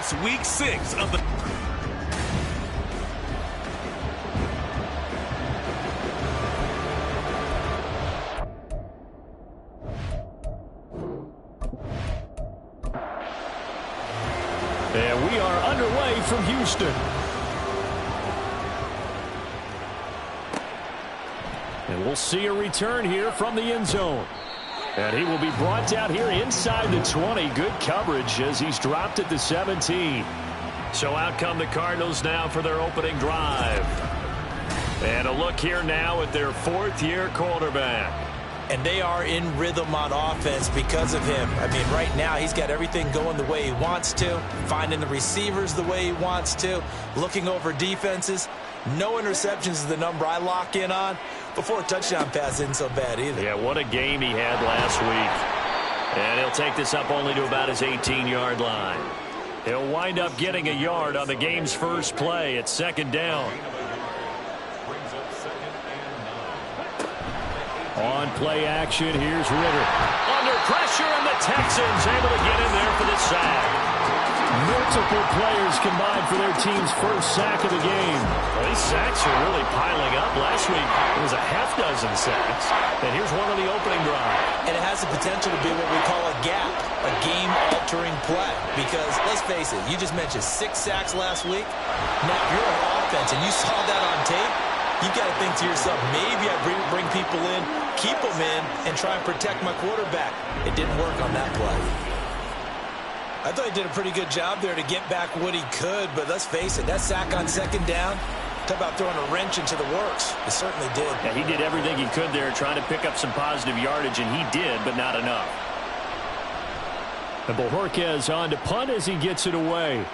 It's week 6 of the... And we are underway from Houston. And we'll see a return here from the end zone. And he will be brought down here inside the 20. Good coverage as he's dropped at the 17. So out come the Cardinals now for their opening drive. And a look here now at their 4th-year quarterback. And they are in rhythm on offense because of him. I mean, right now he's got everything going the way he wants to, finding the receivers the way he wants to, looking over defenses. No interceptions is the number I lock in on. Before a touchdown pass isn't so bad either. Yeah, what a game he had last week. And he'll take this up only to about his 18-yard line. He'll wind up getting a yard on the game's first play at 2nd down. On play action, here's Ritter. Under pressure, and the Texans able to get in there for the sack. Multiple players combined for their team's first sack of the game. Well, these sacks are really piling up. Last week, it was a half-dozen sacks. And here's one on the opening drive. And it has the potential to be what we call a gap, a game-altering play. Because, let's face it, you just mentioned 6 sacks last week. Now, if you're on offense and you saw that on tape, you've got to think to yourself, maybe I bring people in, keep them in, and try and protect my quarterback. It didn't work on that play. I thought he did a pretty good job there to get back what he could, but let's face it, that sack on 2nd down, talk about throwing a wrench into the works. It certainly did. Yeah, he did everything he could there trying to pick up some positive yardage, and he did, but not enough. And Bojorquez on to punt as he gets it away.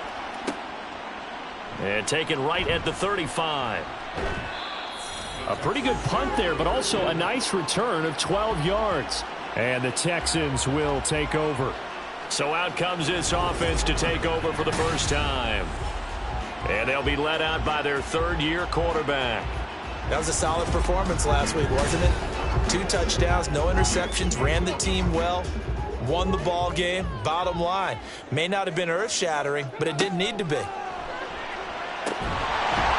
And taken right at the 35. A pretty good punt there, but also a nice return of 12 yards. And the Texans will take over. So out comes this offense to take over for the first time. And they'll be led out by their 3rd-year quarterback. That was a solid performance last week, wasn't it? 2 touchdowns, no interceptions, ran the team well, won the ball game. Bottom line, may not have been earth-shattering, but it didn't need to be.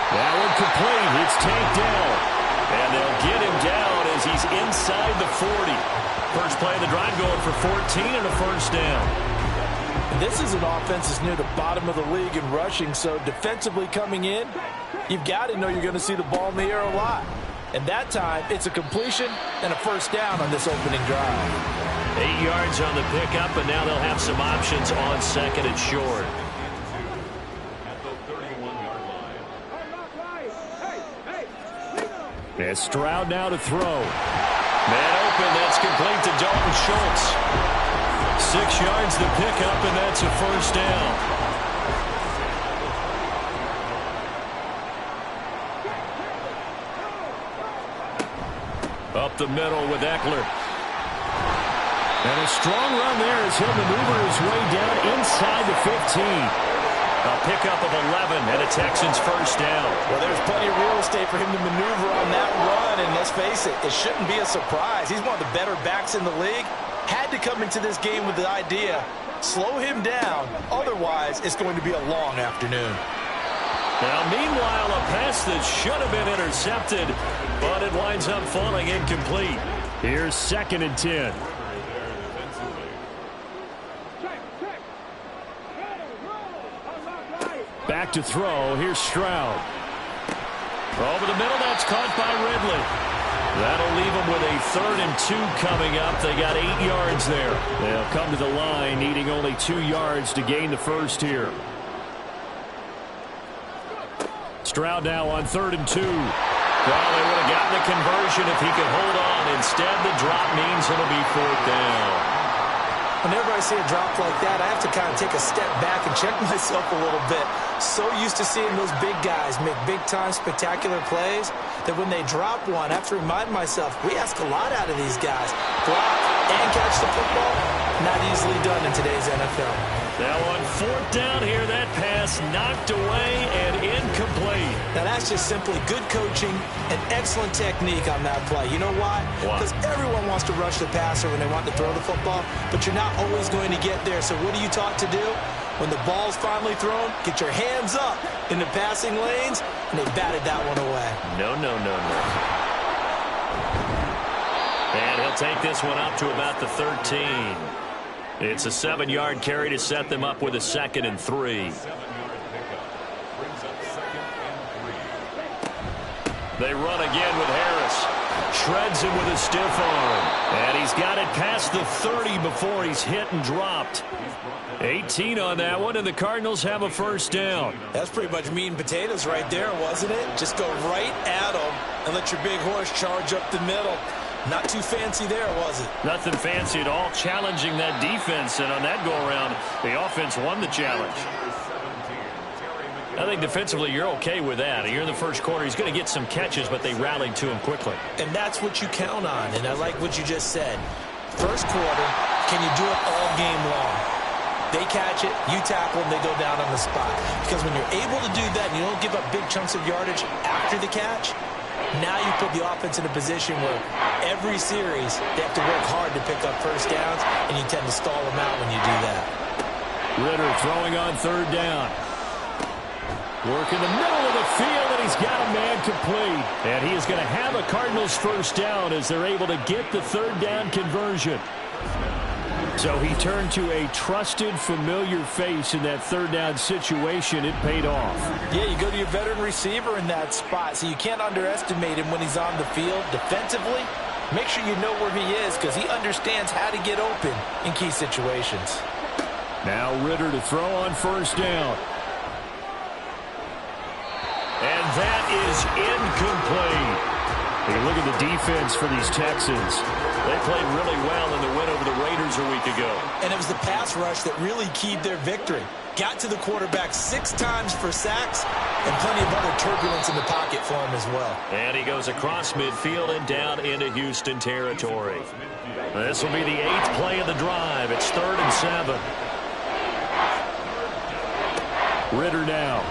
That one complete. It's tanked down. And they'll get him down as he's inside the 40. First play of the drive going for 14 and a first down. This is an offense that's near the bottom of the league in rushing, so defensively coming in, you've got to know you're going to see the ball in the air a lot. And that time, it's a completion and a first down on this opening drive. 8 yards on the pickup, and now they'll have some options on 2nd and short. And Stroud now to throw. Man open, that's complete to Dalton Schultz. 6 yards to pick up, and that's a first down. Up the middle with Eckler. And a strong run there as he'll maneuver his way down inside the 15. A pickup of 11 and a Texans first down. Well, there's plenty of real estate for him to maneuver on that run, and let's face it, it shouldn't be a surprise. He's one of the better backs in the league. Had to come into this game with the idea, slow him down, otherwise it's going to be a long afternoon. Now, meanwhile, a pass that should have been intercepted, but it winds up falling incomplete. Here's 2nd and 10. Back to throw. Here's Stroud. Over the middle, that's caught by Ridley. That'll leave them with a 3rd and 2 coming up. They got 8 yards there. They'll come to the line, needing only 2 yards to gain the first here. Stroud now on 3rd and 2. Well, they would have gotten the conversion if he could hold on. Instead, the drop means it'll be 4th down. Whenever I see a drop like that, I have to kind of take a step back and check myself a little bit. So used to seeing those big guys make big-time spectacular plays that when they drop one, I have to remind myself, we ask a lot out of these guys. Block and catch the football, not easily done in today's NFL. Now on 4th down here, that pass knocked away and incomplete. Now that's just simply good coaching and excellent technique on that play. You know why? Because everyone wants to rush the passer when they want to throw the football, but you're not always going to get there. So what are you taught to do? When the ball's finally thrown, get your hands up in the passing lanes, and they batted that one away. No. And he'll take this one up to about the 13. It's a 7-yard carry to set them up with a 2nd and 3. They run again with Harris. Shreds him with a stiff arm. And he's got it past the 30 before he's hit and dropped. 18 on that one, and the Cardinals have a first down. That's pretty much meat and potatoes right there, wasn't it? Just go right at them and let your big horse charge up the middle. Not too fancy there, was it? Nothing fancy at all, challenging that defense, and on that go-around, the offense won the challenge. I think defensively you're okay with that. You're in the first quarter. He's going to get some catches, but they rallied to him quickly. And that's what you count on, and I like what you just said. First quarter, can you do it all game long? They catch it, you tackle them, they go down on the spot. Because when you're able to do that and you don't give up big chunks of yardage after the catch, now you put the offense in a position where every series they have to work hard to pick up first downs, and you tend to stall them out when you do that. Ritter throwing on 3rd down. Work in the middle of the field, and he's got a man complete. And he is going to have a Cardinals first down as they're able to get the 3rd down conversion. So he turned to a trusted, familiar face in that 3rd down situation. It paid off. Yeah, you go to your veteran receiver in that spot, so you can't underestimate him when he's on the field. Defensively, make sure you know where he is because he understands how to get open in key situations. Now Ritter to throw on 1st down. And that is incomplete. You look at the defense for these Texans. They played really well in the win over the Raiders a week ago. And it was the pass rush that really keyed their victory. Got to the quarterback 6 times for sacks and plenty of other turbulence in the pocket for him as well. And he goes across midfield and down into Houston territory. This will be the 8th play of the drive. It's 3rd and 7. Ritter now.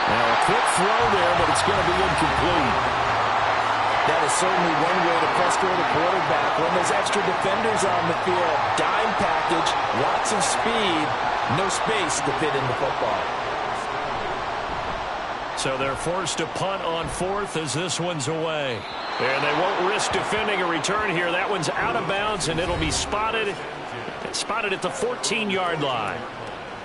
Now a quick throw there, but it's going to be incomplete. That is certainly one way to frustrate a quarterback when there's extra defenders on the field. Dime package, lots of speed, no space to fit in the football. So they're forced to punt on 4th as this one's away. And they won't risk defending a return here. That one's out of bounds, and it'll be spotted at the 14-yard line.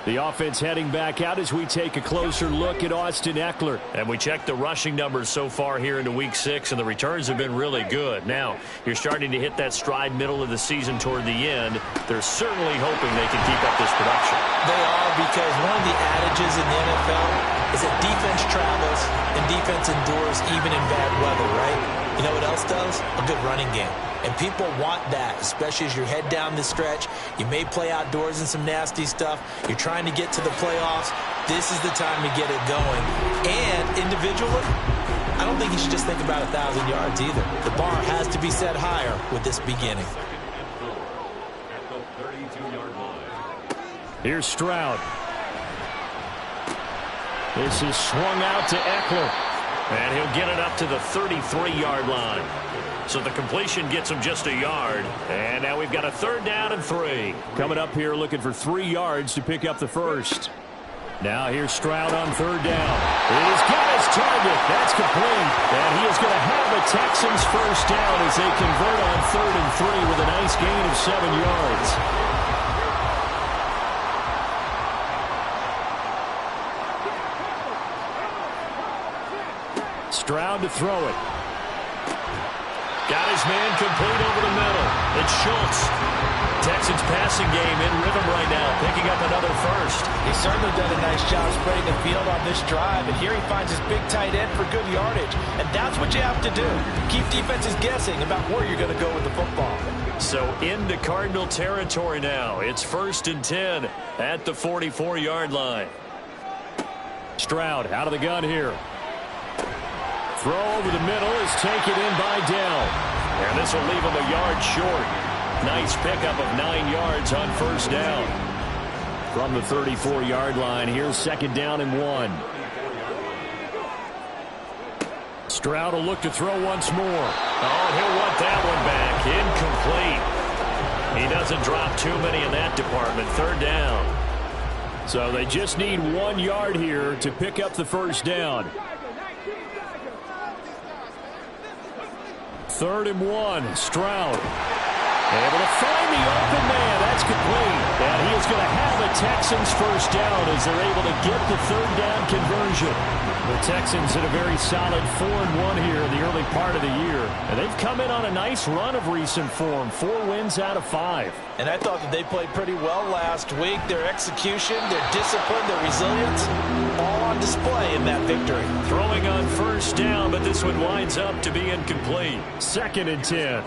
The offense heading back out as we take a closer look at Austin Eckler. And we check the rushing numbers so far here into Week 6, and the returns have been really good. Now, you're starting to hit that stride middle of the season toward the end. They're certainly hoping they can keep up this production. They are, because one of the adages in the NFL is that defense travels and defense endures even in bad weather, right? You know what else does? A good running game. And people want that, especially as you head down the stretch. You may play outdoors in some nasty stuff. You're trying to get to the playoffs. This is the time to get it going. And individually, I don't think you should just think about 1,000 yards either. The bar has to be set higher with this beginning. Here's Stroud. This is swung out to Eckler. And he'll get it up to the 33-yard line. So the completion gets him just a yard. And now we've got a 3rd down and 3. Coming up here looking for 3 yards to pick up the first. Now here's Stroud on 3rd down. He's got his target. That's complete. And he is going to have the Texans first down as they convert on 3rd and 3 with a nice gain of 7 yards. Stroud to throw it. Got his man complete over the middle. It's Schultz. Texans passing game in rhythm right now, picking up another first. He's certainly done a nice job spreading the field on this drive, and here he finds his big tight end for good yardage. And that's what you have to do. Keep defenses guessing about where you're going to go with the football. So into Cardinal territory now. It's 1st and 10 at the 44-yard line. Stroud out of the gun here. Throw over the middle is taken in by Dell. And this will leave him a yard short. Nice pickup of 9 yards on 1st down. From the 34-yard line, here's 2nd down and 1. Stroud will look to throw once more. Oh, he'll want that one back. Incomplete. He does Hasn't dropped too many in that department. Third down. So they just need 1 yard here to pick up the first down. 3rd and 1. Stroud. Able to find the open man. That's complete. And he is going to have a Texans first down as they're able to get the 3rd down conversion. The Texans in a very solid 4-1 here in the early part of the year. And they've come in on a nice run of recent form. 4 wins out of 5. And I thought that they played pretty well last week. Their execution, their discipline, their resilience, all on display in that victory. Throwing on first down, but this one winds up to be incomplete. 2nd and 10.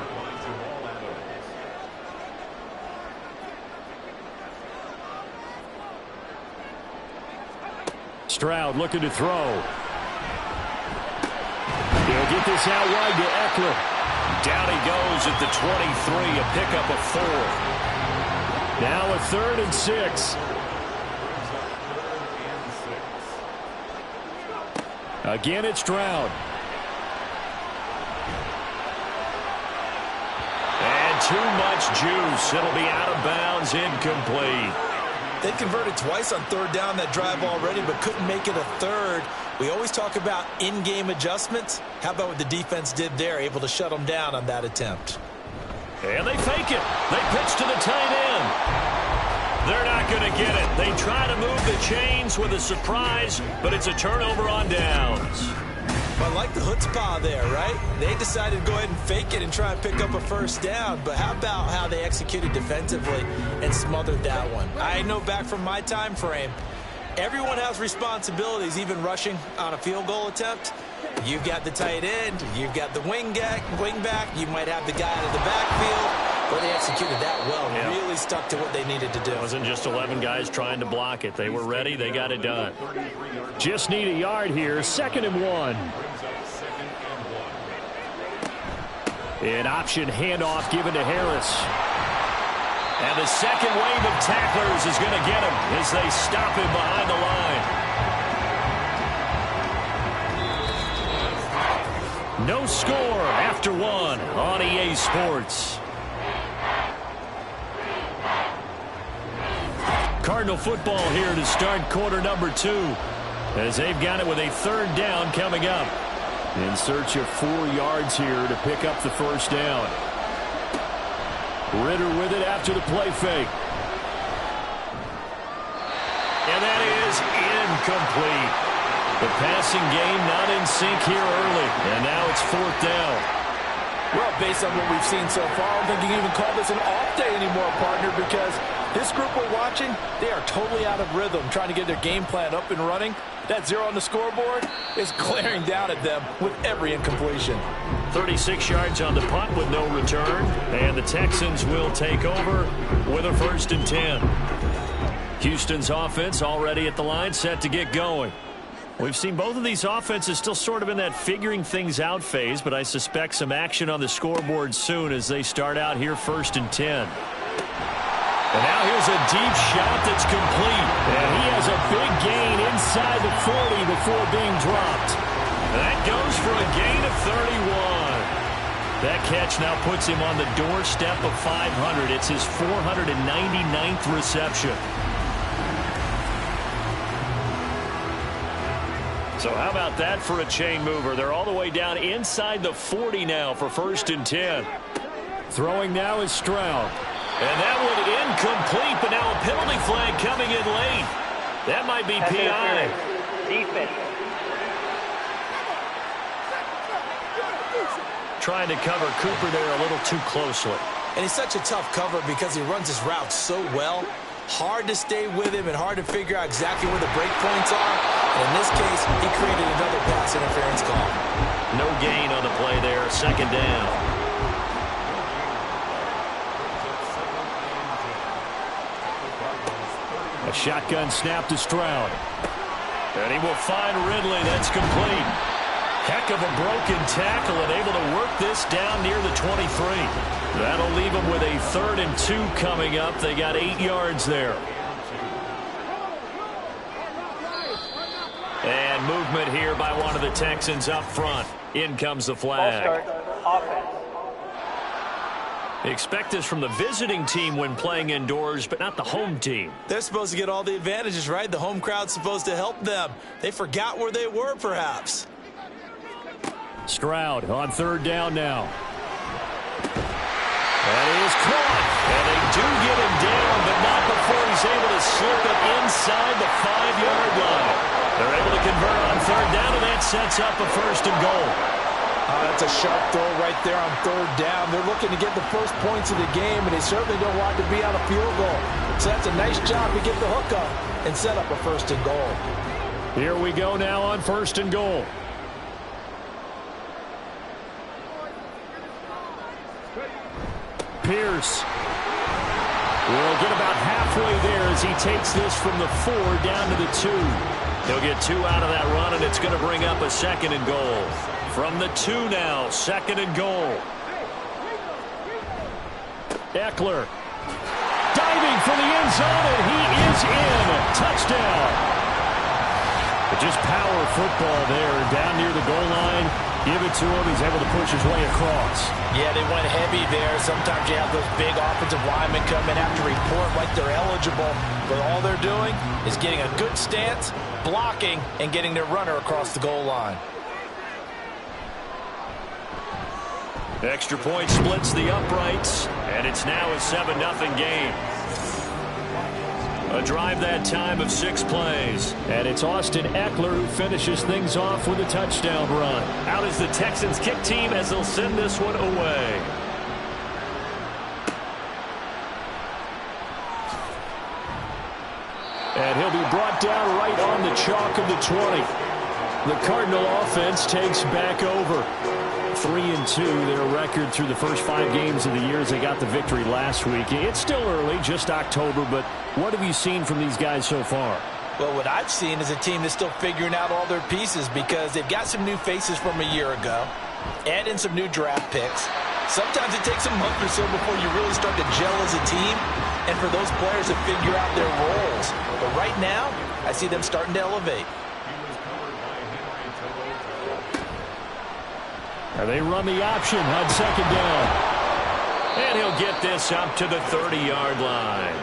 Stroud looking to throw. He'll get this out wide to Eckler. Down he goes at the 23, a pickup of 4. Now a 3rd and 6. Again, it's Stroud. And too much juice. It'll be out of bounds, incomplete. They converted twice on 3rd down that drive already, but couldn't make it a 3rd. We always talk about in-game adjustments. How about what the defense did there, able to shut them down on that attempt? And they fake it. They pitch to the tight end. They're not going to get it. They try to move the chains with a surprise, but it's a turnover on downs. I like the chutzpah there, right? They decided to go ahead and fake it and try and pick up a first down. But how about how they executed defensively and smothered that one? I know back from my time frame, everyone has responsibilities, even rushing on a field goal attempt. You've got the tight end, you've got the wing back, you might have the guy out of the backfield. But they executed that well, really stuck to what they needed to do. It wasn't just 11 guys trying to block it. They were ready, they got it done. Just need a yard here, 2nd and 1. An option handoff given to Harris. And the second wave of tacklers is going to get him as they stop him behind the line. No score after 1 on EA Sports. Cardinal football here to start quarter number 2 as they've got it with a 3rd down coming up. In search of 4 yards here to pick up the first down. Ritter with it after the play fake. And that is incomplete. The passing game not in sync here early. And now it's 4th down. Well, based on what we've seen so far, I don't think you can even call this an off day anymore, partner, because this group we're watching, they are totally out of rhythm, trying to get their game plan up and running. That 0 on the scoreboard is glaring down at them with every incompletion. 36 yards on the punt with no return, and the Texans will take over with a 1st and 10. Houston's offense already at the line, set to get going. We've seen both of these offenses still sort of in that figuring things out phase, but I suspect some action on the scoreboard soon as they start out here 1st and 10. And now here's a deep shot that's complete. And he has a big gain inside the 40 before being dropped. And that goes for a gain of 31. That catch now puts him on the doorstep of 500. It's his 499th reception. So how about that for a chain mover? They're all the way down inside the 40 now for 1st and 10. Throwing now is Stroud. And that one incomplete, but now a penalty flag coming in late. That might be PI. Defense. Trying to cover Cooper there a little too closely. And he's such a tough cover because he runs his route so well. Hard to stay with him and hard to figure out exactly where the break points are. And in this case, he created another pass interference call. No gain on the play there. 2nd down. A shotgun snap to Stroud. And he will find Ridley. That's complete. Heck of a broken tackle and able to work this down near the 23. That'll leave them with a 3rd and 2 coming up. They got 8 yards there. And movement here by one of the Texans up front. In comes the flag. Expect this from the visiting team when playing indoors, but not the home team. They're supposed to get all the advantages, right? The home crowd's supposed to help them. They forgot where they were, perhaps. Stroud on third down now. That is caught. And they do get him down, but not before he's able to slip it inside the 5-yard line. They're able to convert on third down, and that sets up a first and goal. That's a sharp throw right there on third down. They're looking to get the first points of the game, and they certainly don't want to be on a field goal. So that's a nice job to get the hook up and set up a first and goal. Here we go now on first and goal. Pierce will get about halfway there as he takes this from the 4 down to the 2. He'll get 2 out of that run, and it's going to bring up a second and goal. From the 2 now, second and goal. Eckler diving for the end zone, and he is in. Touchdown. But just power football there, down near the goal line. Give it to him. He's able to push his way across. Yeah, they went heavy there. Sometimes you have those big offensive linemen come in after report like they're eligible. But all they're doing is getting a good stance, blocking, and getting their runner across the goal line. Extra point splits the uprights, and it's now a 7-0 game. A drive that time of 6 plays. And it's Austin Eckler who finishes things off with a touchdown run. Out is the Texans kick team as they'll send this one away. And he'll be brought down right on the chalk of the 20. The Cardinal offense takes back over. 3-2, their record through the first 5 games of the year as they got the victory last week. It's still early, just October, but what have you seen from these guys so far? Well, what I've seen is a team that's still figuring out all their pieces because they've got some new faces from a year ago, add in some new draft picks. Sometimes it takes a month or so before you really start to gel as a team and for those players to figure out their roles. But right now, I see them starting to elevate. And they run the option on second down. And he'll get this up to the 30-yard line.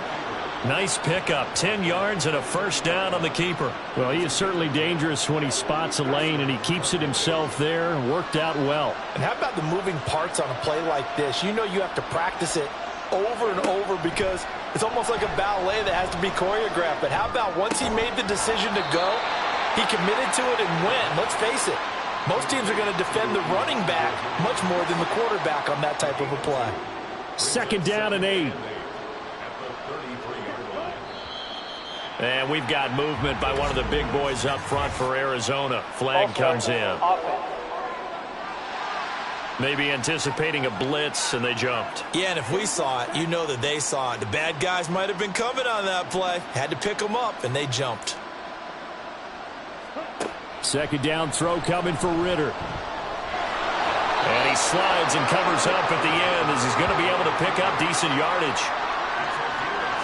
Nice pickup, 10 yards and a first down on the keeper. Well, he is certainly dangerous when he spots a lane, and he keeps it himself there. Worked out well. And how about the moving parts on a play like this? You know you have to practice it over and over because it's almost like a ballet that has to be choreographed. But how about once he made the decision to go, he committed to it and went. Let's face it. Most teams are going to defend the running back much more than the quarterback on that type of a play. Second down and 8. And we've got movement by one of the big boys up front for Arizona. Flag comes in. Maybe anticipating a blitz, and they jumped. Yeah, and if we saw it, you know that they saw it. The bad guys might have been coming on that play. Had to pick them up, and they jumped. Second down throw coming for Ritter. And he slides and covers up at the end as he's going to be able to pick up decent yardage.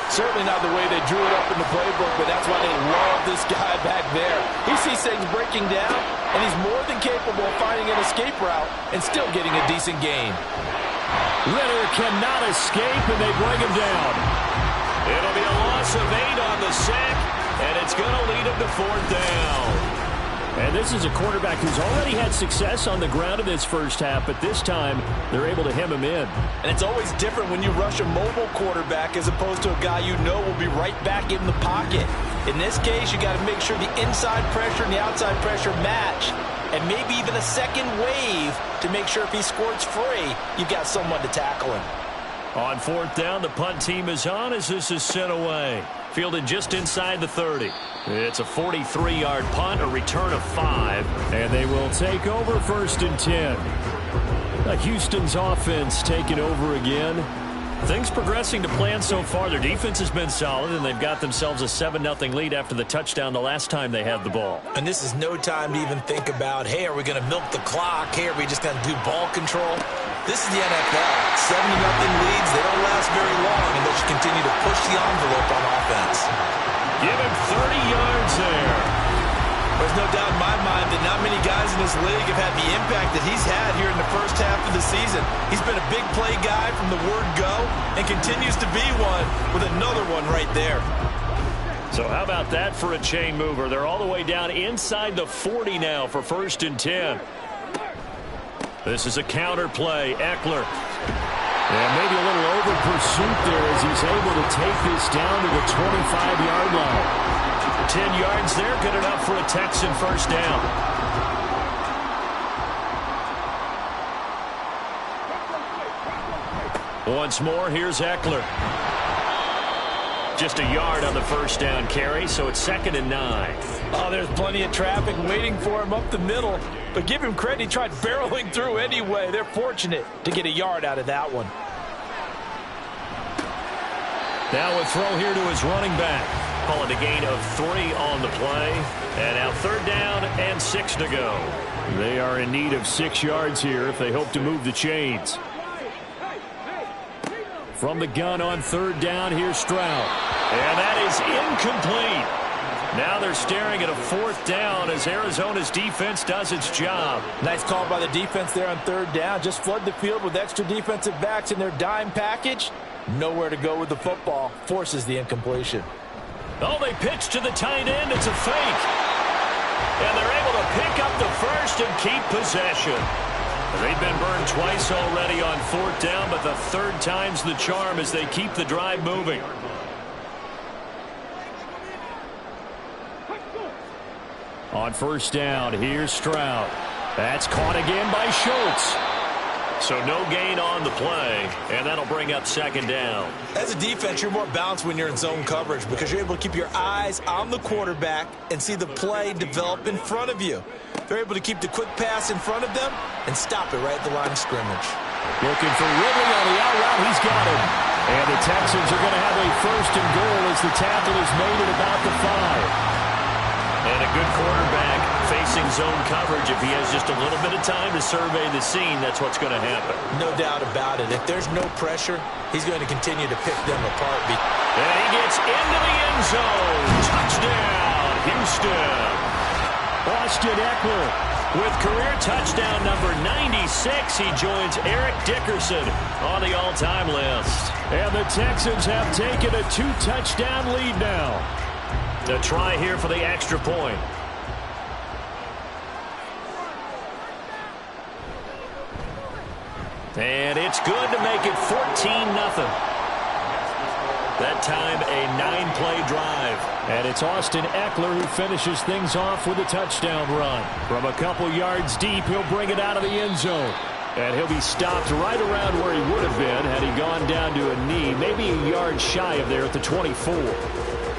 Certainly not the way they drew it up in the playbook, but that's why they love this guy back there. He sees things breaking down, and he's more than capable of finding an escape route and still getting a decent gain. Ritter cannot escape, and they bring him down. It'll be a loss of 8 on the sack, and it's going to lead him to 4th down. And this is a quarterback who's already had success on the ground in this first half, but this time they're able to hem him in. And it's always different when you rush a mobile quarterback as opposed to a guy you know will be right back in the pocket. In this case, you got to make sure the inside pressure and the outside pressure match, and maybe even a second wave to make sure if he squirts free, you've got someone to tackle him. On 4th down, the punt team is on as this is sent away. Fielded just inside the 30. It's a 43-yard punt, a return of 5. And they will take over 1st and 10. Houston's offense taking over again. Things progressing to plan so far. Their defense has been solid, and they've got themselves a 7-0 lead after the touchdown the last time they had the ball. And this is no time to even think about, hey, are we going to milk the clock? Hey, are we just going to do ball control? This is the NFL. 7-0 leads, they don't last very long unless you continue to push the envelope on offense. Give him 30 yards there. There's no doubt in my mind that not many guys in this league have had the impact that he's had here in the first half of the season. He's been a big play guy from from the word go and continues to be one with another one right there. So how about that for a chain mover? They're all the way down inside the 40 now for 1st and 10. This is a counter play. Eckler. And maybe a little over pursuit there as he's able to take this down to the 25-yard line. 10 yards there, good enough for a Texan first down. Once more, here's Eckler. Just a yard on the first down carry, so it's 2nd and 9. Oh, there's plenty of traffic waiting for him up the middle. But give him credit, he tried barreling through anyway. They're fortunate to get a yard out of that one. Now a throw here to his running back. Call it a gain of 3 on the play. And now 3rd down and 6 to go. They are in need of 6 yards here if they hope to move the chains. From the gun on 3rd down, here's Stroud. And that is incomplete. Now they're staring at a 4th down as Arizona's defense does its job. Nice call by the defense there on 3rd down. Just flood the field with extra defensive backs in their dime package. Nowhere to go with the football. Forces the incompletion. Oh, they pitch to the tight end. It's a fake. And they're able to pick up the first and keep possession. They've been burned twice already on 4th down, but the 3rd time's the charm as they keep the drive moving. On 1st down, here's Stroud. That's caught again by Schultz. So no gain on the play, and that'll bring up 2nd down. As a defense, you're more balanced when you're in zone coverage because you're able to keep your eyes on the quarterback and see the play develop in front of you. They're able to keep the quick pass in front of them and stop it right at the line of scrimmage. Looking for Ridley on the out route. He's got him. And the Texans are going to have a 1st and goal as the tackle is made at about the 5. And a good quarterback facing zone coverage. If he has just a little bit of time to survey the scene, that's what's going to happen. No doubt about it. If there's no pressure, he's going to continue to pick them apart. And he gets into the end zone. Touchdown, Houston. Austin Eckler with career touchdown number 96. He joins Eric Dickerson on the all-time list. And the Texans have taken a 2-touchdown lead now. A try here for the extra point. And it's good to make it 14-0. That time a 9-play drive. And it's Austin Eckler who finishes things off with a touchdown run. From a couple yards deep, he'll bring it out of the end zone. And he'll be stopped right around where he would have been had he gone down to a knee, maybe a yard shy of there at the 24.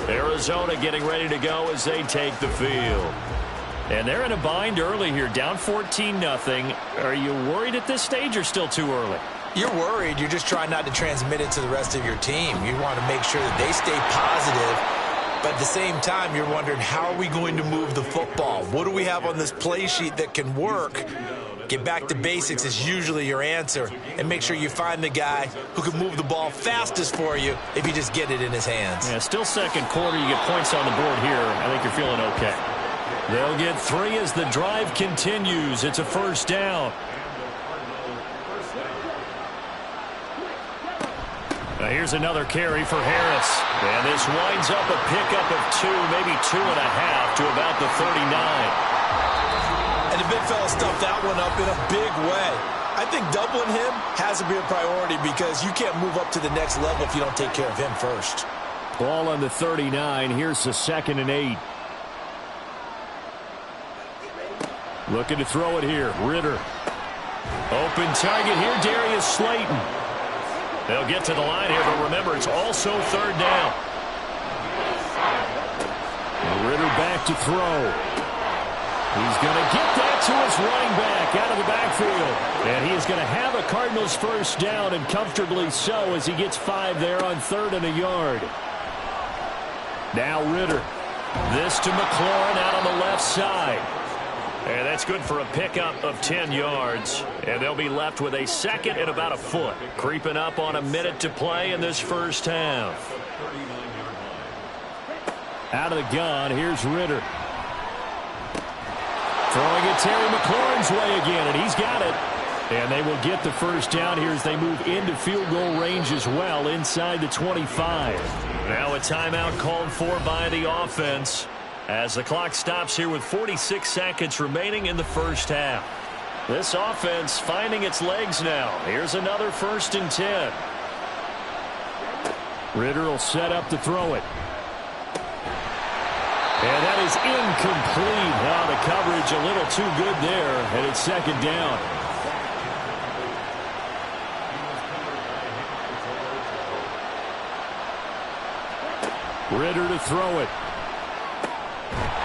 Arizona getting ready to go as they take the field. And they're in a bind early here, down 14-0. Are you worried at this stage or still too early? You're worried. You're just trying not to transmit it to the rest of your team. You want to make sure that they stay positive. But at the same time, you're wondering, how are we going to move the football? What do we have on this play sheet that can work? Get back to basics is usually your answer. And make sure you find the guy who can move the ball fastest for you if you just get it in his hands. Yeah, still 2nd quarter. You get points on the board here. I think you're feeling okay. They'll get 3 as the drive continues. It's a 1st down. Now here's another carry for Harris. And this winds up a pickup of 2, maybe 2.5 to about the 39. And the big fella stuffed that one up in a big way. I think doubling him has to be a priority because you can't move up to the next level if you don't take care of him first. Ball on the 39. Here's the 2nd and 8. Looking to throw it here. Ritter. Open target here, Darius Slayton. They'll get to the line here, but remember, it's also 3rd down. Ritter back to throw. He's going to get that to his running back out of the backfield. And he is going to have a Cardinals 1st down, and comfortably so as he gets 5 there on 3rd and a yard. Now Ritter. This to McLaurin out on the left side. And that's good for a pickup of 10 yards. And they'll be left with a 2nd and about a foot. Creeping up on a minute to play in this first half. Out of the gun, here's Ritter. Throwing it Terry McLaurin's way again, and he's got it. And they will get the first down here as they move into field goal range as well inside the 25. Now a timeout called for by the offense as the clock stops here with 46 seconds remaining in the first half. This offense finding its legs now. Here's another 1st and 10. Ritter will set up to throw it. And that is incomplete. Now the coverage a little too good there, and it's 2nd down. Ritter to throw it.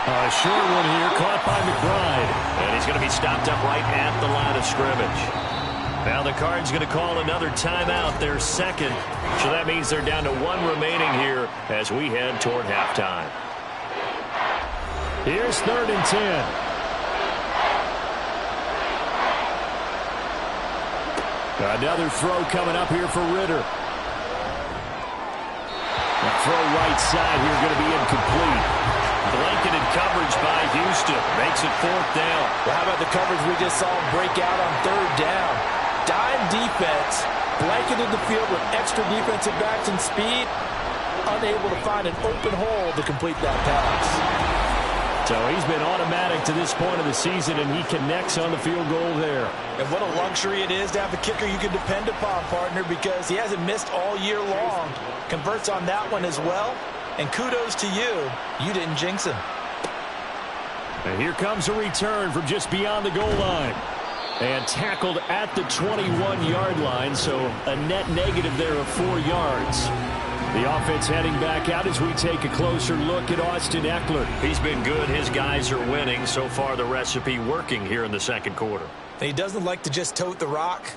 A short one here, caught by McBride. And he's going to be stopped up right at the line of scrimmage. Now the Cards going to call another timeout, their 2nd. So that means they're down to 1 remaining here as we head toward halftime. Here's 3rd and 10. Another throw coming up here for Ritter. The throw right side here going to be incomplete. Blanketed coverage by Houston. Makes it 4th down. Well, how about the coverage we just saw break out on 3rd down? Dime defense, blanketed the field with extra defensive backs and speed, unable to find an open hole to complete that pass. So he's been automatic to this point of the season, and he connects on the field goal there. And what a luxury it is to have a kicker you can depend upon, partner, because he hasn't missed all year long. Converts on that one as well. And kudos to you. You didn't jinx him. And here comes a return from just beyond the goal line. And tackled at the 21-yard line, so a net negative there of 4 yards. The offense heading back out as we take a closer look at Austin Ekeler. He's been good. His guys are winning. So far, the recipe working here in the 2nd quarter. And he doesn't like to just tote the rock.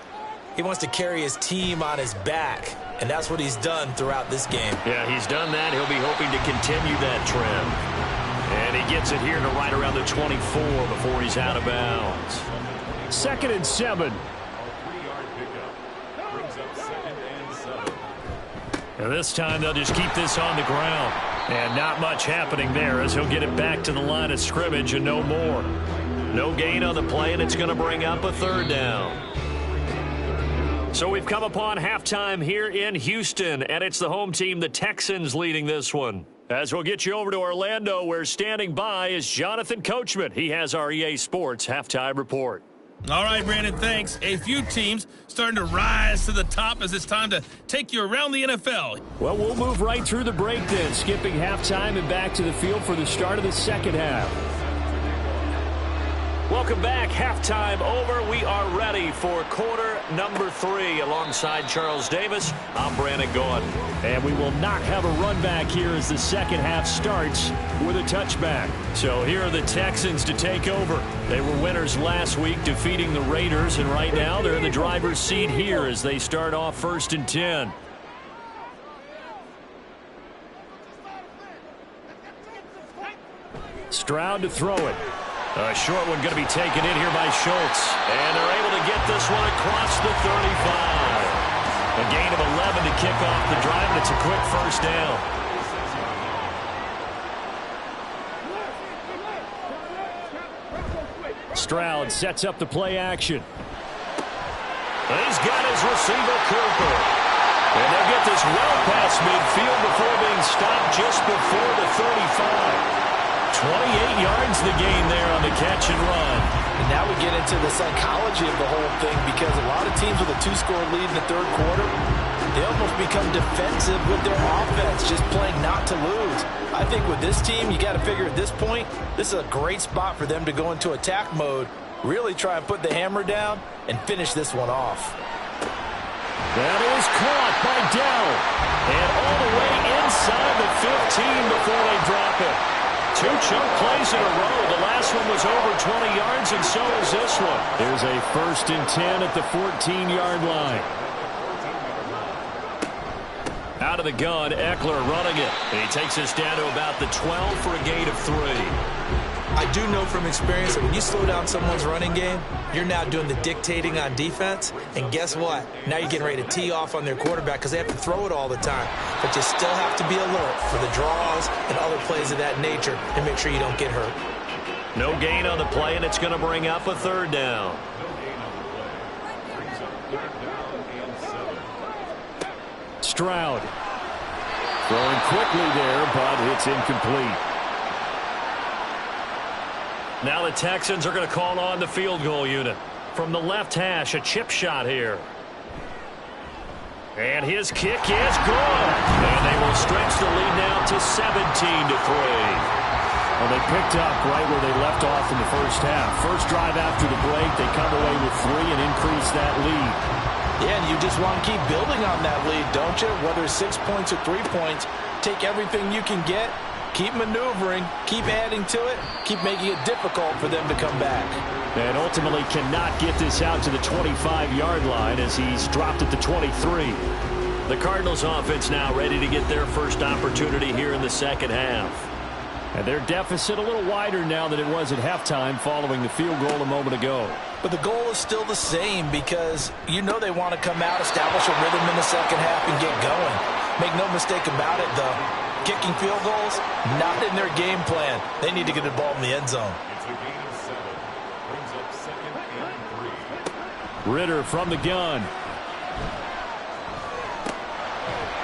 He wants to carry his team on his back. And that's what he's done throughout this game. Yeah, he's done that. He'll be hoping to continue that trend. And he gets it here to right around the 24 before he's out of bounds. 2nd and 7. And this time they'll just keep this on the ground. And not much happening there as he'll get it back to the line of scrimmage and no more. No gain on the play, and it's going to bring up a 3rd down. So we've come upon halftime here in Houston, and it's the home team, the Texans, leading this one. As we'll get you over to Orlando, where standing by is Jonathan Coachman. He has our EA Sports halftime report. All right, Brandon, thanks. A few teams starting to rise to the top as it's time to take you around the NFL. Well, we'll move right through the break then, skipping halftime and back to the field for the start of the 2nd half. Welcome back. Halftime over. We are ready for quarter number 3. Alongside Charles Davis, I'm Brandon Gordon. And we will not have a run back here as the 2nd half starts with a touchback. So here are the Texans to take over. They were winners last week, defeating the Raiders, and right now they're in the driver's seat here as they start off 1st and 10. Stroud to throw it. A short one going to be taken in here by Schultz. And they're able to get this one across the 35. A gain of 11 to kick off the drive, and it's a quick 1st down. Stroud sets up the play action. And he's got his receiver, Cooper. And they'll get this well past midfield before being stopped just before the 35. 28 yards the gain there on the catch and run. And now we get into the psychology of the whole thing, because a lot of teams with a 2-score lead in the 3rd quarter, they almost become defensive with their offense, just playing not to lose. I think with this team, you got to figure at this point, this is a great spot for them to go into attack mode, really try and put the hammer down and finish this one off. That is caught by Dell. And all the way inside the 15 before they drop it. 2 chunk plays in a row. The last one was over 20 yards, and so is this one. There's a 1st and 10 at the 14-yard line. Out of the gun, Ekeler running it. And he takes us down to about the 12 for a gain of 3. I do know from experience that when you slow down someone's running game, you're now doing the dictating on defense. And guess what? Now you're getting ready to tee off on their quarterback because they have to throw it all the time. But you still have to be alert for the draws and other plays of that nature and make sure you don't get hurt. No gain on the play, and it's going to bring up a 3rd down. Stroud. Throwing quickly there, but it's incomplete. Now the Texans are going to call on the field goal unit. From the left hash, a chip shot here. And his kick is good. And they will stretch the lead now to 17-3. Well, they picked up right where they left off in the first half. First drive after the break, they come away with 3 and increase that lead. Yeah, and you just want to keep building on that lead, don't you? Whether it's 6 points or 3 points, take everything you can get, keep maneuvering, keep adding to it, keep making it difficult for them to come back. And ultimately cannot get this out to the 25-yard line as he's dropped at the 23. The Cardinals offense now ready to get their first opportunity here in the second half. And their deficit a little wider now than it was at halftime following the field goal a moment ago. But the goal is still the same because you know they want to come out, establish a rhythm in the second half, and get going. Make no mistake about it, though. Kicking field goals, not in their game plan. They need to get the ball in the end zone. It's a gain of 7. Brings up 2nd and 3. Ritter from the gun.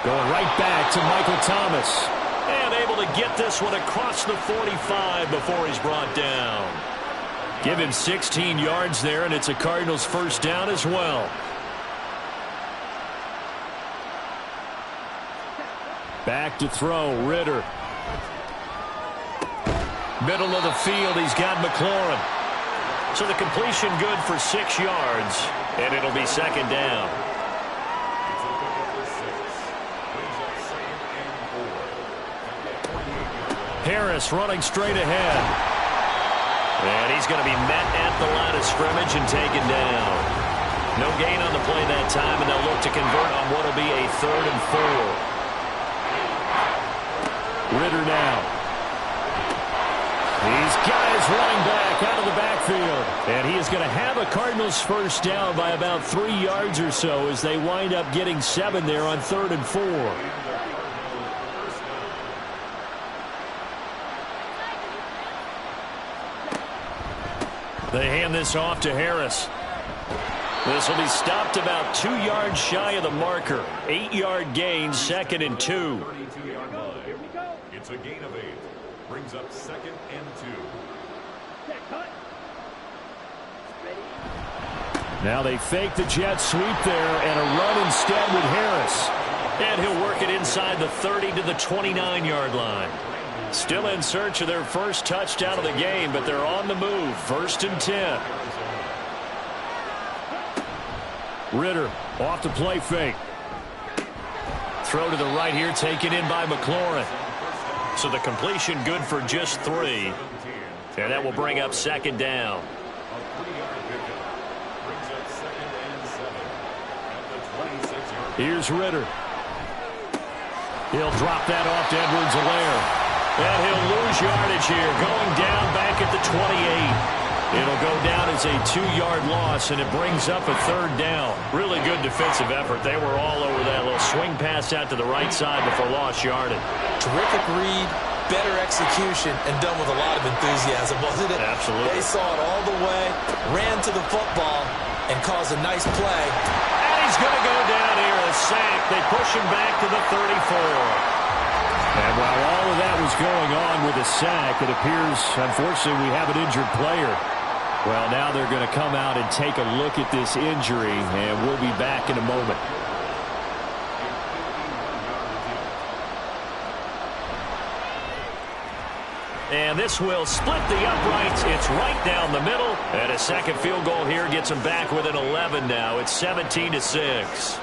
Going right back to Michael Thomas. And able to get this one across the 45 before he's brought down. Give him 16 yards there, and it's a Cardinals first down as well. Back to throw, Ritter. Middle of the field, he's got McLaurin. So the completion good for 6 yards, and it'll be second down. Harris running straight ahead. And he's going to be met at the line of scrimmage and taken down. No gain on the play that time, and they'll look to convert on what will be a 3rd and 4. Ritter now. He's got his running back out of the backfield. And he is going to have a Cardinals first down by about 3 yards or so as they wind up getting 7 there on 3rd and 4. They hand this off to Harris. This will be stopped about 2 yards shy of the marker. 8-yard gain, 2nd and 2. 32-yard line. It's a gain of 8. Brings up 2nd and 2. Now they fake the jet sweep there and a run instead with Harris. And he'll work it inside the 30 to the 29-yard line. Still in search of their first touchdown of the game, but they're on the move. 1st and 10. Ritter off the play fake. Throw to the right here, taken in by McLaurin. So the completion good for just 3. And that will bring up second down. Here's Ritter. He'll drop that off to Edwards-Helaire. And he'll lose yardage here, going down back at the 28. It'll go down as a 2-yard loss, and it brings up a 3rd down. Really good defensive effort. They were all over that little swing pass out to the right side before lost yardage. Terrific read, better execution, and done with a lot of enthusiasm, wasn't it? Absolutely. They saw it all the way, ran to the football, and caused a nice play. And he's going to go down here, a sack. They push him back to the 34. And while all of that was going on with a sack, it appears, unfortunately, we have an injured player. Well, now they're going to come out and take a look at this injury, and we'll be back in a moment. And this will split the uprights. It's right down the middle. And a second field goal here gets them back within 11 now. It's 17-6.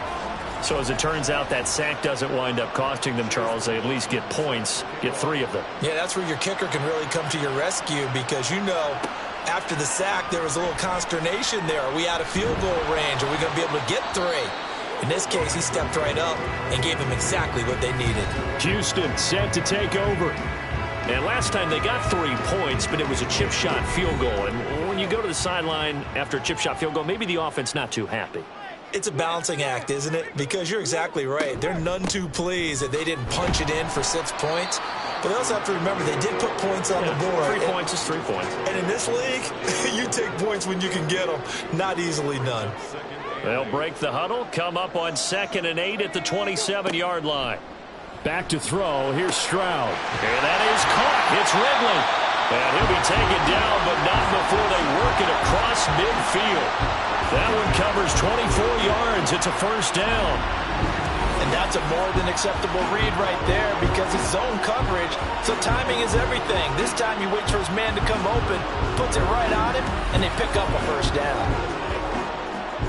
So as it turns out, that sack doesn't wind up costing them, Charles. They at least get points, get 3 of them. Yeah, that's where your kicker can really come to your rescue because, you know, after the sack, there was a little consternation there. Are we out of field goal range? Are we going to be able to get 3? In this case, he stepped right up and gave them exactly what they needed. Houston set to take over. And last time they got 3 points, but it was a chip shot field goal. And when you go to the sideline after a chip shot field goal, maybe the offense not too happy. It's a balancing act, isn't it? Because you're exactly right. They're none too pleased that they didn't punch it in for 6 points. But they also have to remember they did put points on the board. 3 points is 3 points. And in this league, you take points when you can get them. Not easily done. They'll break the huddle, come up on 2nd and 8 at the 27-yard line. Back to throw. Here's Stroud. And that is caught. It's Ridley. And he'll be taken down, but not before they work it across midfield. That one covers 24 yards. It's a first down. And that's a more than acceptable read right there because it's zone coverage, so timing is everything. This time he waits for his man to come open, puts it right on him, and they pick up a first down.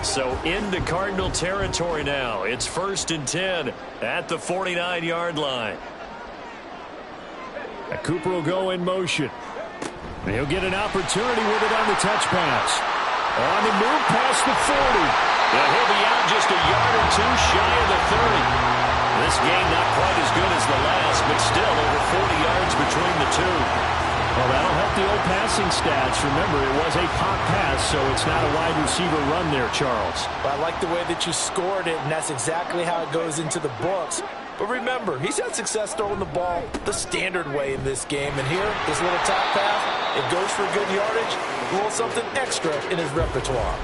So into Cardinal territory now. It's 1st and 10 at the 49-yard line. Cooper will go in motion. And he'll get an opportunity with it on the touch pass. On the move past the 40. And he'll be out just a yard or two shy of the 30. This game not quite as good as the last, but still over 40 yards between the two. Well, that'll help the old passing stats. Remember, it was a pop pass, so it's not a wide receiver run there, Charles. Well, I like the way that you scored it, and that's exactly how it goes into the books. But remember, he's had success throwing the ball the standard way in this game. And here, this little top pass, it goes for good yardage, a little something extra in his repertoire.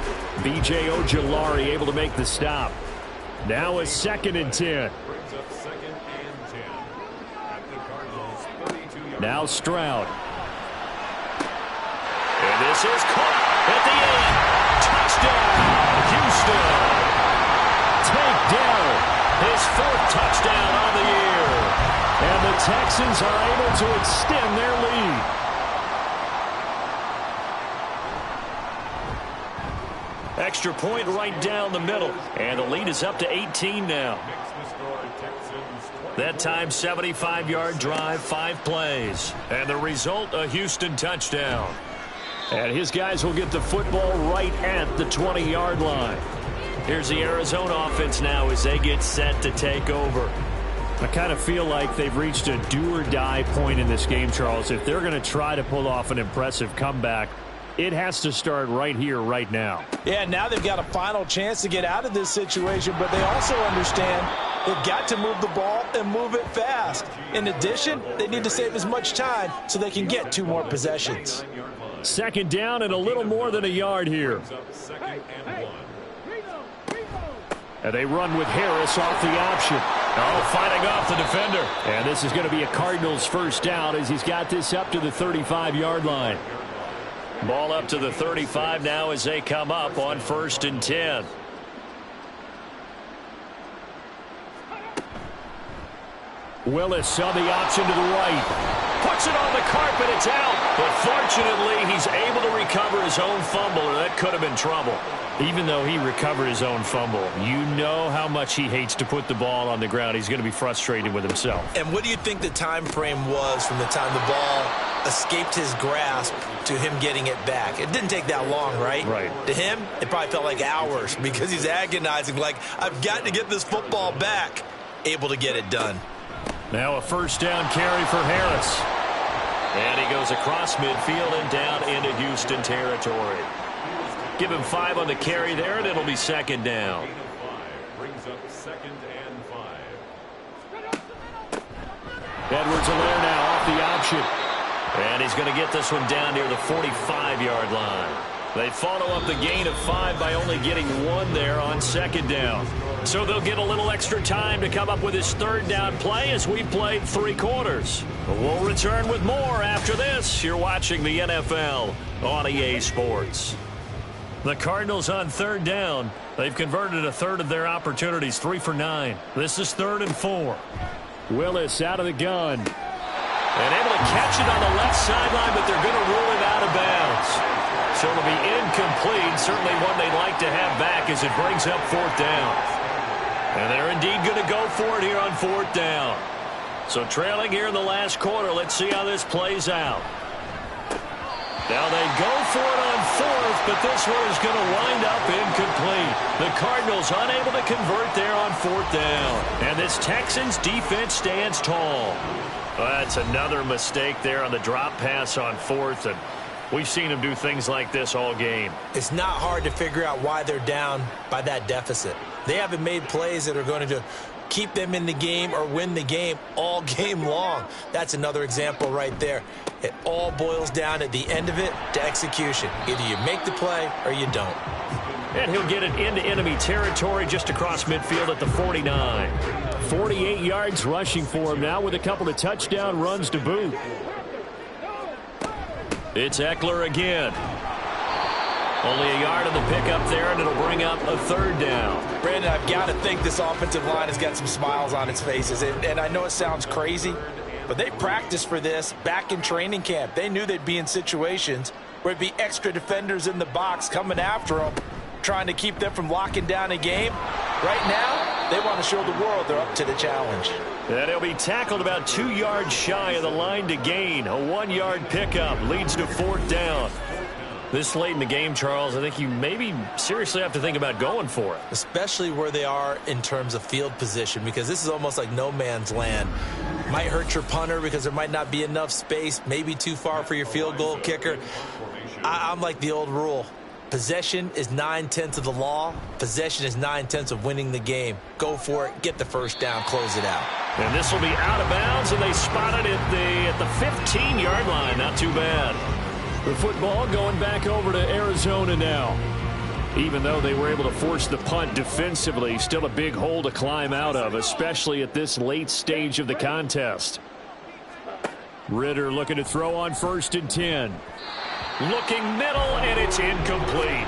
B.J. Ojulari able to make the stop. Now a 2nd and 10. Now Stroud. And this is caught at the end. Touchdown, Houston. Takedown. His 4th touchdown on the year. And the Texans are able to extend their lead. Extra point right down the middle. And the lead is up to 18 now. That time, 75-yard drive, 5 plays. And the result, a Houston touchdown. And his guys will get the football right at the 20-yard line. Here's the Arizona offense now as they get set to take over. I kind of feel like they've reached a do-or-die point in this game, Charles. If they're going to try to pull off an impressive comeback, it has to start right here, right now. Yeah, now they've got a final chance to get out of this situation, but they also understand they've got to move the ball and move it fast. In addition, they need to save as much time so they can get 2 more possessions. 2nd down and a little more than a yard here. And they run with Harris off the option. Oh, fighting off the defender. And this is going to be a Cardinals first down as he's got this up to the 35-yard line. Ball up to the 35 now as they come up on 1st and 10. Willis on the option to the right. Puts it on the carpet, it's out. But fortunately, he's able to recover his own fumble, or that could have been trouble. Even though he recovered his own fumble, you know how much he hates to put the ball on the ground. He's going to be frustrated with himself. And what do you think the time frame was from the time the ball escaped his grasp to him getting it back? It didn't take that long, right? Right. To him, it probably felt like hours because he's agonizing, like, I've got to get this football back. Able to get it done. Now a first down carry for Harris. And he goes across midfield and down into Houston territory. Give him 5 on the carry there, and it'll be 2nd down. Brings up 2nd and 5. Edwards-Helaire now off the option. And he's going to get this one down near the 45-yard line. They follow up the gain of 5 by only getting 1 there on 2nd down. So they'll get a little extra time to come up with his 3rd down play as we played 3 quarters. We'll return with more after this. You're watching the NFL on EA Sports. The Cardinals on 3rd down. They've converted a 1/3 of their opportunities, 3 for 9. This is 3rd and 4. Willis out of the gun. And able to catch it on the left sideline, but they're going to rule it out of bounds. So it'll be incomplete. Certainly one they'd like to have back as it brings up 4th down. And they're indeed going to go for it here on 4th down. So trailing here in the last quarter. Let's see how this plays out. Now they go for it on 4th, but this one is going to wind up incomplete. The Cardinals unable to convert there on 4th down. And this Texans defense stands tall. Well, that's another mistake there on the drop pass on 4th, and we've seen them do things like this all game. It's not hard to figure out why they're down by that deficit. They haven't made plays that are going to keep them in the game or win the game all game long. That's another example right there. It all boils down at the end of it to execution. Either you make the play or you don't. And he'll get it into enemy territory just across midfield at the 49. 48 yards rushing for him now with a couple of touchdown runs to boot. It's Eckler again. Only a yard on the pickup there, and it'll bring up a third down. Brandon, I've got to think this offensive line has got some smiles on its faces. And I know it sounds crazy, but they practiced for this back in training camp. They knew they'd be in situations where it'd be extra defenders in the box coming after them, trying to keep them from locking down a game. Right now, they want to show the world they're up to the challenge. And he'll be tackled about 2 yards shy of the line to gain. A 1-yard pickup leads to fourth down. This late in the game, Charles, I think you maybe seriously have to think about going for it. Especially where they are in terms of field position, because this is almost like no man's land. Might hurt your punter because there might not be enough space, maybe too far for your field goal kicker. I'm like the old rule. Possession is 9/10 of the law. Possession is 9/10 of winning the game. Go for it. Get the first down. Close it out. And this will be out of bounds, and they spot it at the 15-yard line. Not too bad. The football going back over to Arizona now. Even though they were able to force the punt defensively, still a big hole to climb out of, especially at this late stage of the contest. Ritter looking to throw on 1st and 10. Looking middle, and it's incomplete.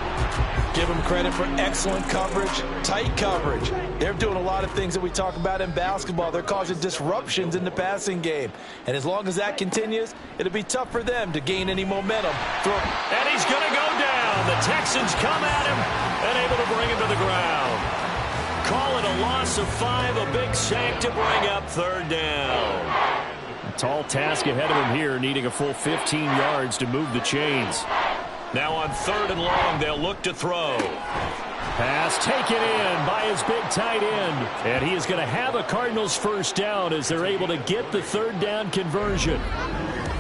Give them credit for excellent coverage, tight coverage. They're doing a lot of things that we talk about in basketball. They're causing disruptions in the passing game. And as long as that continues, it'll be tough for them to gain any momentum. And he's going to go down. The Texans come at him and able to bring him to the ground. Call it a loss of 5, a big sack to bring up third down. Tall task ahead of him here, needing a full 15 yards to move the chains. Now on 3rd and long, they'll look to throw. Pass taken in by his big tight end. And he is going to have a Cardinals first down as they're able to get the third down conversion.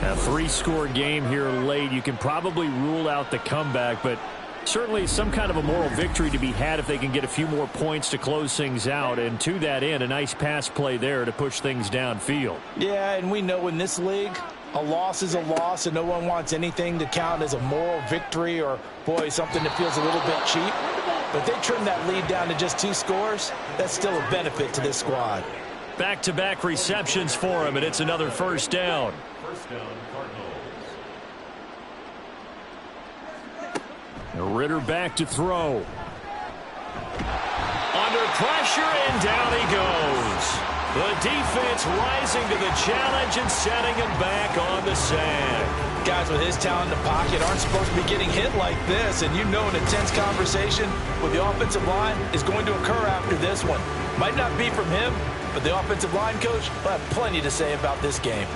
A 3-score game here late. You can probably rule out the comeback, but certainly some kind of a moral victory to be had if they can get a few more points to close things out. And to that end, a nice pass play there to push things downfield. Yeah, and we know in this league, a loss is a loss, and no one wants anything to count as a moral victory or, boy, something that feels a little bit cheap. But they trim that lead down to just 2 scores. That's still a benefit to this squad. Back-to-back receptions for him, and it's another first down. First down, Cardinals. Ritter back to throw. Under pressure, and down he goes. The defense rising to the challenge and setting him back on the sack. Guys with his talent in the pocket aren't supposed to be getting hit like this, and you know an intense conversation with the offensive line is going to occur after this one. Might not be from him, but the offensive line coach will have plenty to say about this game.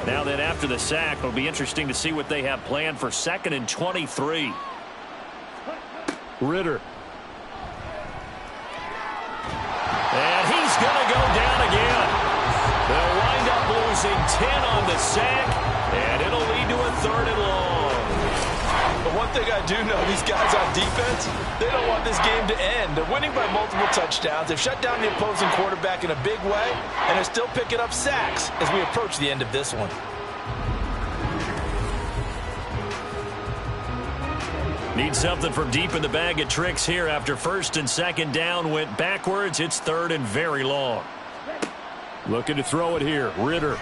Now then, after the sack, it'll be interesting to see what they have planned for 2nd and 23. Ritter. And he's going to go down again. They'll wind up losing 10 on the sack, and it'll lead to a 3rd and long. But one thing I do know, these guys on defense, they don't want this game to end. They're winning by multiple touchdowns. They've shut down the opposing quarterback in a big way, and they're still picking up sacks as we approach the end of this one. Need something from deep in the bag of tricks here after 1st and 2nd down went backwards. It's 3rd and very long. Looking to throw it here. Ritter.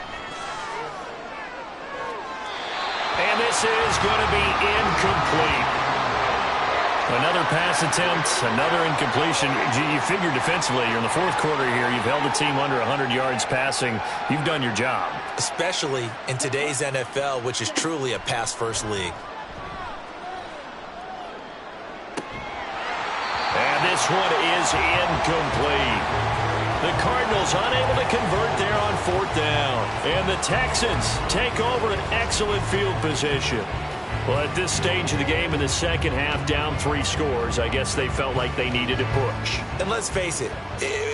And this is going to be incomplete. Another pass attempt, another incompletion. You figure defensively, you're in the 4th quarter here. You've held the team under 100 yards passing. You've done your job. Especially in today's NFL, which is truly a pass-first league. And this one is incomplete. The Cardinals unable to convert there on 4th down. And the Texans take over an excellent field position. Well, at this stage of the game in the second half, down 3 scores, I guess they felt like they needed to push. And let's face it,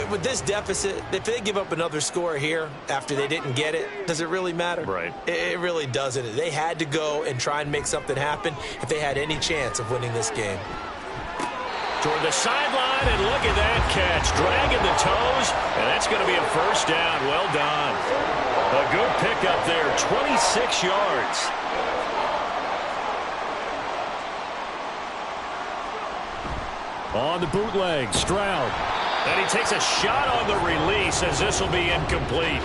with this deficit, if they give up another score here after they didn't get it, does it really matter? Right. It really doesn't. They had to go and try and make something happen if they had any chance of winning this game. Toward the sideline, and look at that catch. Dragging the toes, and that's going to be a first down. Well done. A good pickup there, 26 yards. On the bootleg, Stroud. And he takes a shot on the release as this will be incomplete.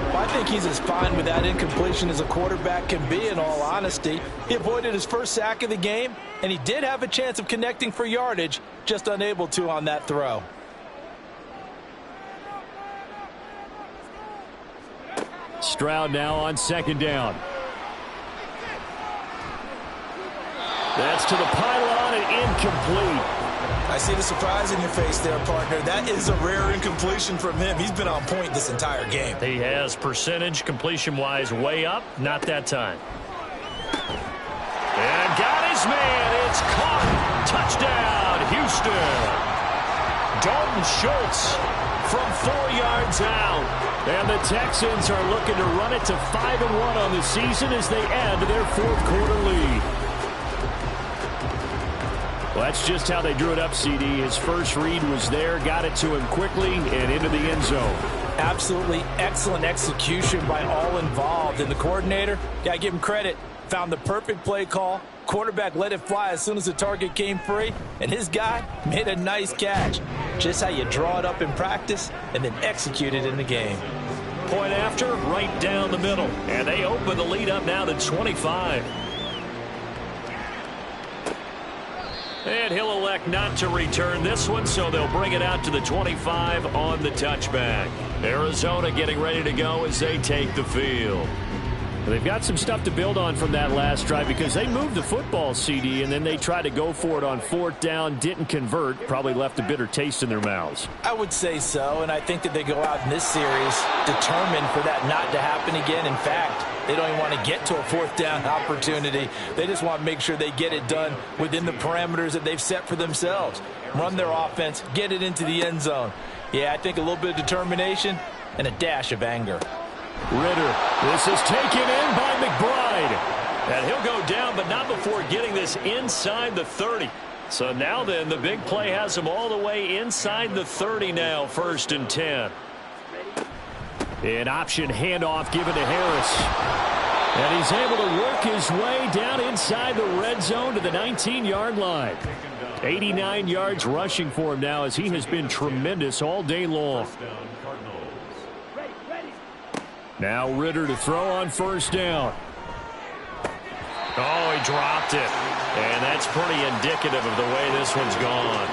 Well, I think he's as fine with that incompletion as a quarterback can be, in all honesty. He avoided his first sack of the game, and he did have a chance of connecting for yardage, just unable to on that throw. Stroud now on second down. That's to the pylon and incomplete. I see the surprise in your face there, partner. That is a rare incompletion from him. He's been on point this entire game. He has percentage completion-wise way up. Not that time. And got his man. It's caught. Touchdown, Houston. Dalton Schultz from 4 yards out. And the Texans are looking to run it to 5-1 on the season as they add to their fourth quarter lead. Well, that's just how they drew it up, CD. His first read was there, got it to him quickly, and into the end zone. Absolutely excellent execution by all involved. And the coordinator, got to give him credit, found the perfect play call. Quarterback let it fly as soon as the target came free, and his guy made a nice catch. Just how you draw it up in practice and then execute it in the game. Point after, right down the middle. And they open the lead up now to 25. And he'll elect not to return this one, so they'll bring it out to the 25 on the touchback. Arizona getting ready to go as they take the field. They've got some stuff to build on from that last drive because they moved the football, CD, and then they tried to go for it on fourth down, didn't convert, probably left a bitter taste in their mouths. I would say so, and I think that they go out in this series determined for that not to happen again. In fact, they don't even want to get to a fourth down opportunity. They just want to make sure they get it done within the parameters that they've set for themselves. Run their offense, get it into the end zone. Yeah, I think a little bit of determination and a dash of anger. Ritter, this is taken in by McBride. And he'll go down, but not before getting this inside the 30. So now then, the big play has him all the way inside the 30 now, 1st and 10. An option handoff given to Harris. And he's able to work his way down inside the red zone to the 19-yard line. 89 yards rushing for him now as he has been tremendous all day long. Now Ritter to throw on 1st down. Oh, he dropped it. And that's pretty indicative of the way this one's gone.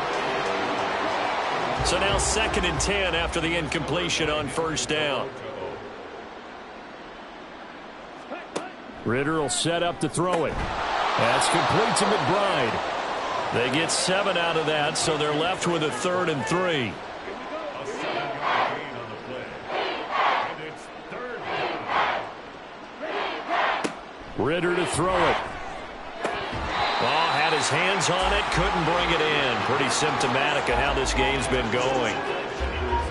So now 2nd and 10 after the incompletion on 1st down. Ritter will set up to throw it. That's complete to McBride. They get 7 out of that, so they're left with a 3rd and 3. Ritter to throw it. Oh, had his hands on it, couldn't bring it in. Pretty symptomatic of how this game's been going.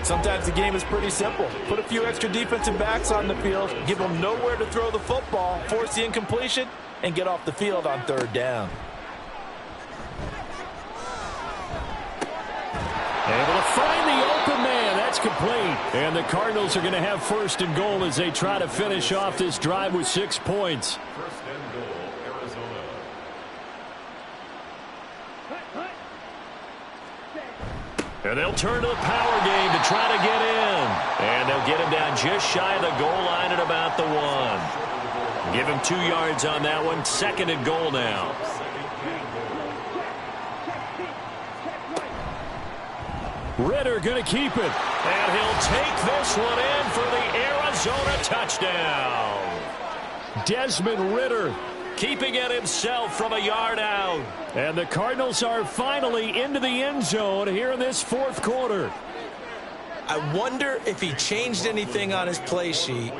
Sometimes the game is pretty simple. Put a few extra defensive backs on the field, give them nowhere to throw the football, force the incompletion, and get off the field on 3rd down. Able to find the open man. That's complete. And the Cardinals are going to have 1st and goal as they try to finish off this drive with 6 points. 1st and goal, Arizona. And they'll turn to the power game to try to get in. And they'll get him down just shy of the goal line at about the 1. Give him 2 yards on that one. 2nd and goal now. Ritter going to keep it. And he'll take this one in for the Arizona touchdown. Desmond Ritter keeping it himself from a yard out. And the Cardinals are finally into the end zone here in this 4th quarter. I wonder if he changed anything on his play sheet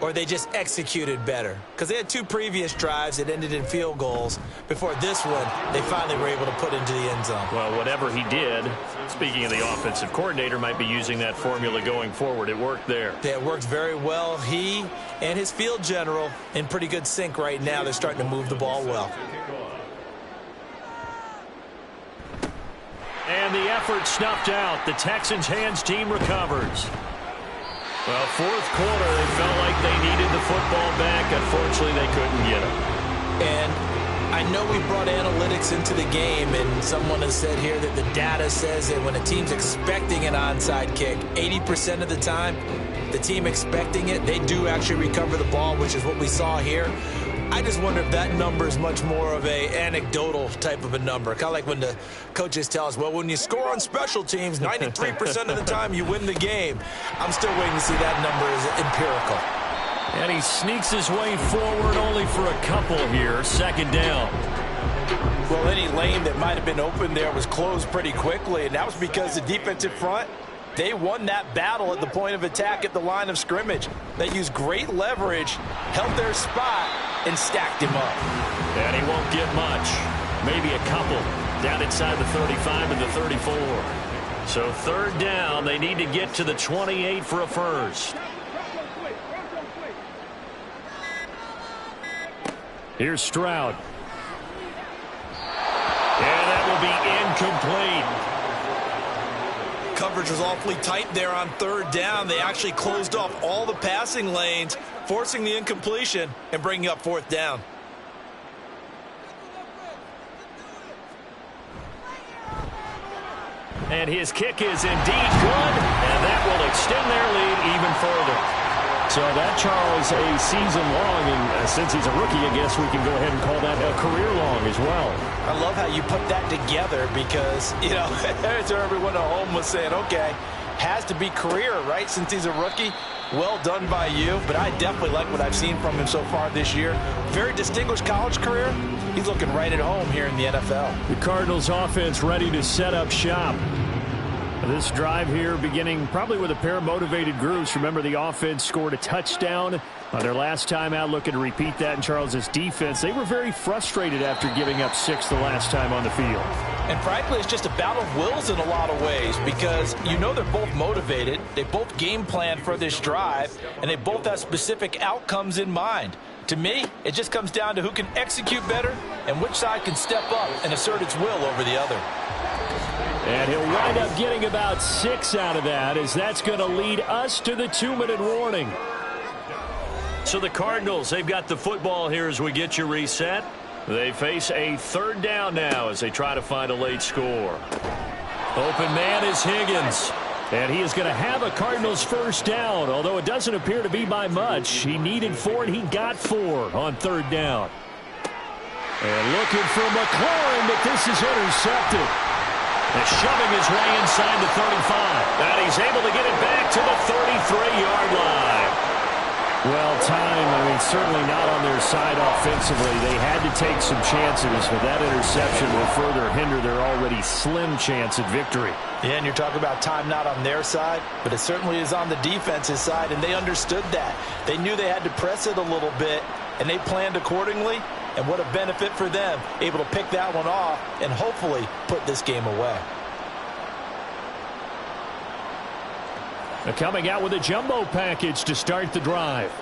or they just executed better. Because they had 2 previous drives that ended in field goals. Before this one, they finally were able to put into the end zone. Well, whatever he did, speaking of the offensive coordinator, might be using that formula going forward. It worked there. It worked very well. He and his field general in pretty good sync right now. They're starting to move the ball well. And the effort snuffed out. The Texans' hands team recovers. Well, fourth quarter, they felt like they needed the football back. Unfortunately, they couldn't get it. And I know we brought analytics into the game, and someone has said here that the data says that when a team's expecting an onside kick, 80% of the time, the team expecting it, they do actually recover the ball, which is what we saw here. I just wonder if that number is much more of a anecdotal type of a number. Kind of like when the coaches tell us, well, when you score on special teams, 93% of the time you win the game. I'm still waiting to see that number as empirical. And he sneaks his way forward only for a couple here. Second down. Well, any lane that might have been open there was closed pretty quickly, and that was because the defensive front, they won that battle at the point of attack at the line of scrimmage. They used great leverage, held their spot, and stacked him up. And he won't get much. Maybe a couple down inside the 35 and the 34. So third down, they need to get to the 28 for a first. Here's Stroud. And that will be incomplete. Coverage was awfully tight there on third down. They actually closed off all the passing lanes, forcing the incompletion and bringing up fourth down. And his kick is indeed good, and that will extend their lead even further. So that, Charles, a season long, and since he's a rookie, I guess we can go ahead and call that a career long as well. I love how you put that together because, you know, everyone at home was saying, okay, has to be career, right, since he's a rookie. Well done by you, but I definitely like what I've seen from him so far this year. Very distinguished college career. He's looking right at home here in the NFL. The Cardinals offense ready to set up shop. This drive here beginning probably with a pair of motivated groups. Remember, the offense scored a touchdown on their last time out, looking to repeat that in Charles's defense. They were very frustrated after giving up 6 the last time on the field. And frankly, it's just a battle of wills in a lot of ways because you know they're both motivated. They both game plan for this drive, and they both have specific outcomes in mind. To me, it just comes down to who can execute better and which side can step up and assert its will over the other. And he'll wind up getting about 6 out of that, as that's going to lead us to the 2-minute warning. So the Cardinals, they've got the football here as we get you reset. They face a third down now as they try to find a late score. Open man is Higgins. And he is going to have a Cardinals first down, although it doesn't appear to be by much. He needed 4, and he got 4 on third down. And looking for McLaurin, but this is intercepted. And shoving his way inside the 35. And he's able to get it back to the 33-yard line. Well, time, certainly not on their side offensively. They had to take some chances, but that interception will further hinder their already slim chance at victory. Yeah, and you're talking about time not on their side, but it certainly is on the defense's side, and they understood that. They knew they had to press it a little bit, and they planned accordingly. And what a benefit for them, able to pick that one off and hopefully put this game away. They're coming out with a jumbo package to start the drive.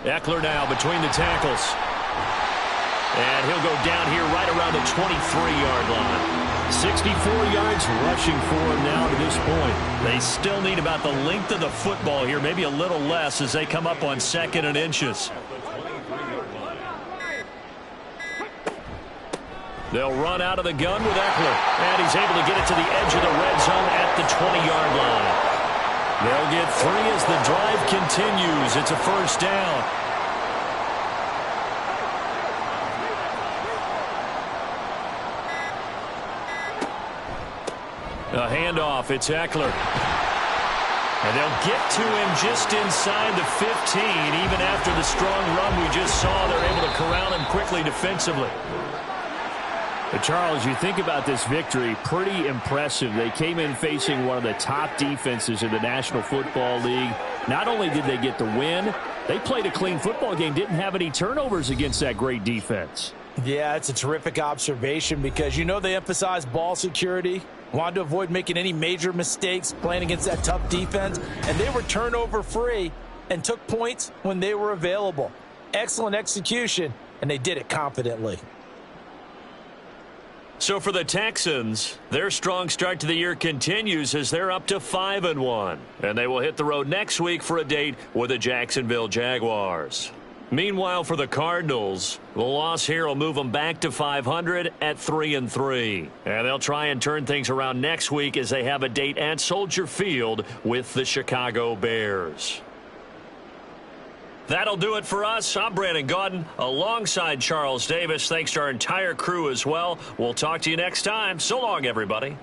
Eckler now between the tackles. And he'll go down here right around the 23-yard line. 64 yards rushing for him now to this point. They still need about the length of the football here, maybe a little less as they come up on 2nd and inches. They'll run out of the gun with Eckler. And he's able to get it to the edge of the red zone at the 20-yard line. They'll get 3 as the drive continues. It's a first down. A handoff, it's Eckler. And they'll get to him just inside the 15. Even after the strong run we just saw, they're able to corral him quickly defensively. But Charles, you think about this victory, pretty impressive. They came in facing one of the top defenses in the National Football League. Not only did they get the win, they played a clean football game, didn't have any turnovers against that great defense. Yeah, it's a terrific observation because you know they emphasize ball security, wanted to avoid making any major mistakes playing against that tough defense, and they were turnover-free and took points when they were available. Excellent execution, and they did it confidently. So for the Texans, their strong start to the year continues as they're up to 5-1. And they will hit the road next week for a date with the Jacksonville Jaguars. Meanwhile, for the Cardinals, the loss here will move them back to 500 at 3-3. And they'll try and turn things around next week as they have a date at Soldier Field with the Chicago Bears. That'll do it for us. I'm Brandon Gaudin alongside Charles Davis. Thanks to our entire crew as well. We'll talk to you next time. So long, everybody.